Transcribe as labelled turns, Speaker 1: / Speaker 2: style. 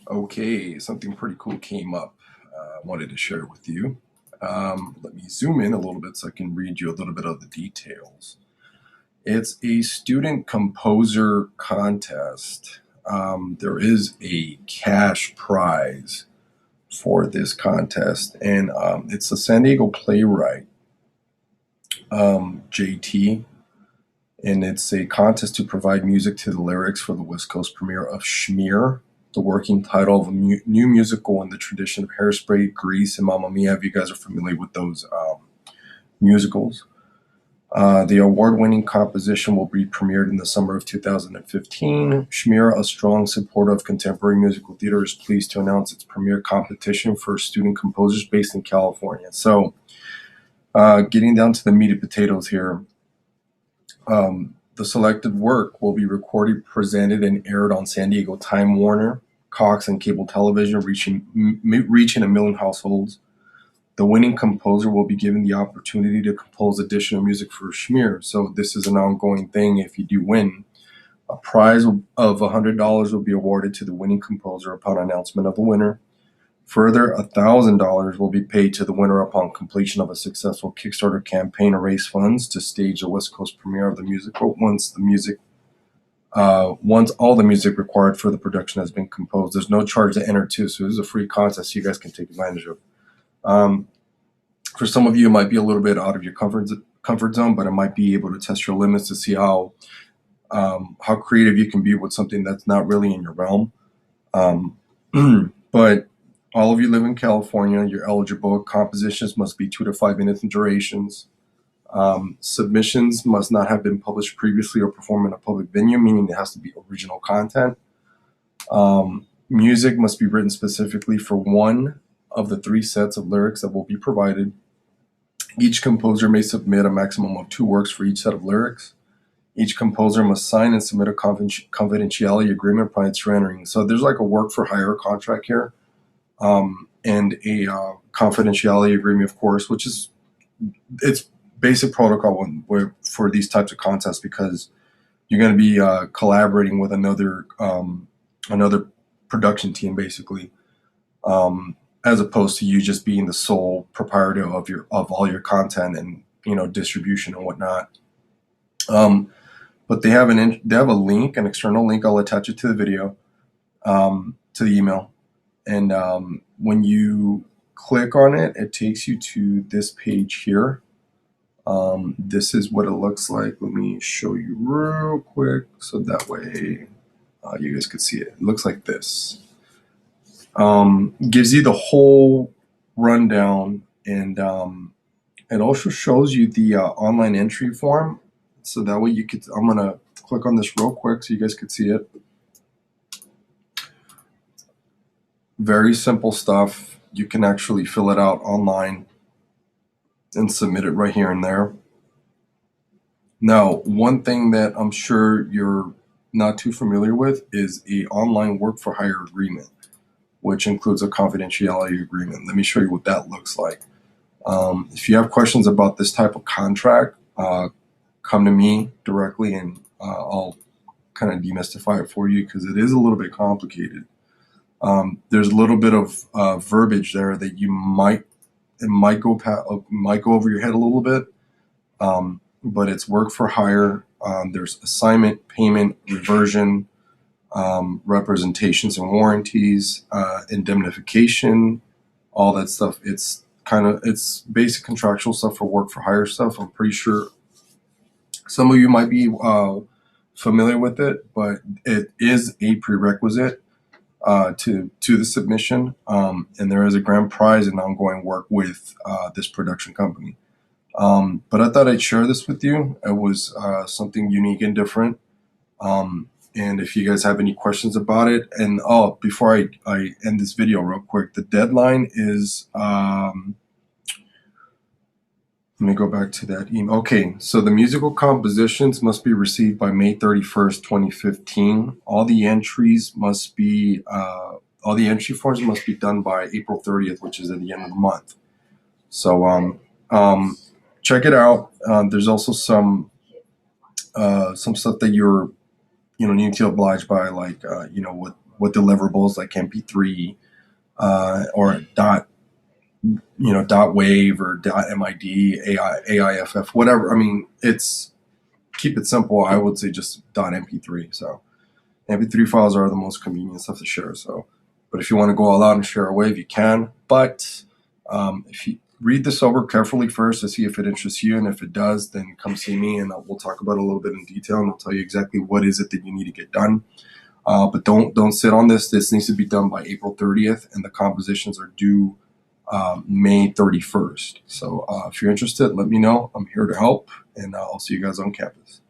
Speaker 1: Okay, something pretty cool came up. I wanted to share it with you. Let me zoom in a little bit so I can read you a little bit of the details. It's a student composer contest. There is a cash prize for this contest, and it's the San Diego playwright, JT, and it's a contest to provide music to the lyrics for the West Coast premiere of Schmear, the working title of a new musical in the tradition of Hairspray, Grease, and Mamma Mia. If you guys are familiar with those musicals, the award-winning composition will be premiered in the summer of 2015. Schmear, a strong supporter of contemporary musical theater, is pleased to announce its premiere competition for student composers based in California. So, getting down to the meat and potatoes here. The selected work will be recorded, presented, and aired on San Diego Time Warner, Cox, and cable television, reaching a million households. The winning composer will be given the opportunity to compose additional music for Schmear. So this is an ongoing thing. If you do win, a prize of $100 will be awarded to the winning composer upon announcement of the winner. Further, $1,000 will be paid to the winner upon completion of a successful Kickstarter campaign to raise funds to stage the West Coast premiere of the musical. Once all the music required for the production has been composed, there's no charge to enter too. So this is a free contest you guys can take advantage of. For some of you, it might be a little bit out of your comfort zone, but it might be able to test your limits to see how creative you can be with something that's not really in your realm. But all of you live in California, you're eligible. Compositions must be 2 to 5 minutes in durations. Submissions must not have been published previously or performed in a public venue, meaning it has to be original content. Music must be written specifically for one of the 3 sets of lyrics that will be provided. Each composer may submit a maximum of 2 works for each set of lyrics. Each composer must sign and submit a confidentiality agreement prior to entering. So there's like a work for hire contract here. And a confidentiality agreement, of course, which is it's basic protocol for these types of contests, because you're going to be collaborating with another production team, basically, as opposed to you just being the sole proprietor of all your content and distribution and whatnot. But they have a link, an external link. I'll attach it to the video, to the email. And when you click on it, it takes you to this page here. This is what it looks like. Let me show you real quick so that way you guys could see it. It looks like this. Gives you the whole rundown, and it also shows you the online entry form. So that way I'm going to click on this real quick so you guys could see it. Very simple stuff. You can actually fill it out online and submit it right here and there. Now, one thing that I'm sure you're not too familiar with is a online work for hire agreement, which includes a confidentiality agreement. Let me show you what that looks like. If you have questions about this type of contract, come to me directly, and I'll kind of demystify it for you, because it is a little bit complicated. There's a little bit of verbiage there that might go over your head a little bit, but it's work for hire. There's assignment, payment, reversion, representations and warranties, indemnification, all that stuff. It's basic contractual stuff for work for hire stuff. I'm pretty sure some of you might be familiar with it, but it is a prerequisite to the submission, and there is a grand prize and ongoing work with this production company. But I thought I'd share this with you. It was something unique and different. And if you guys have any questions about it, and before I end this video real quick, the deadline is, let me go back to that email. Okay, so the musical compositions must be received by May 31st, 2015. All the entry forms must be done by April 30th, which is at the end of the month. So check it out. There's also some stuff that you're need to oblige by, like with deliverables like MP3 or dot wave or dot MID, AIFF, whatever. I mean, it's keep it simple. I would say just dot MP3. So MP3 files are the most convenient stuff to share. So, but if you want to go all out and share a wave, you can. But if you read this over carefully first to see if it interests you, and if it does, then come see me and we'll talk about it a little bit in detail, and I'll tell you exactly what is it that you need to get done. But don't sit on this. This needs to be done by April 30th, and the compositions are due May 31st. So if you're interested, let me know. I'm here to help, and I'll see you guys on campus.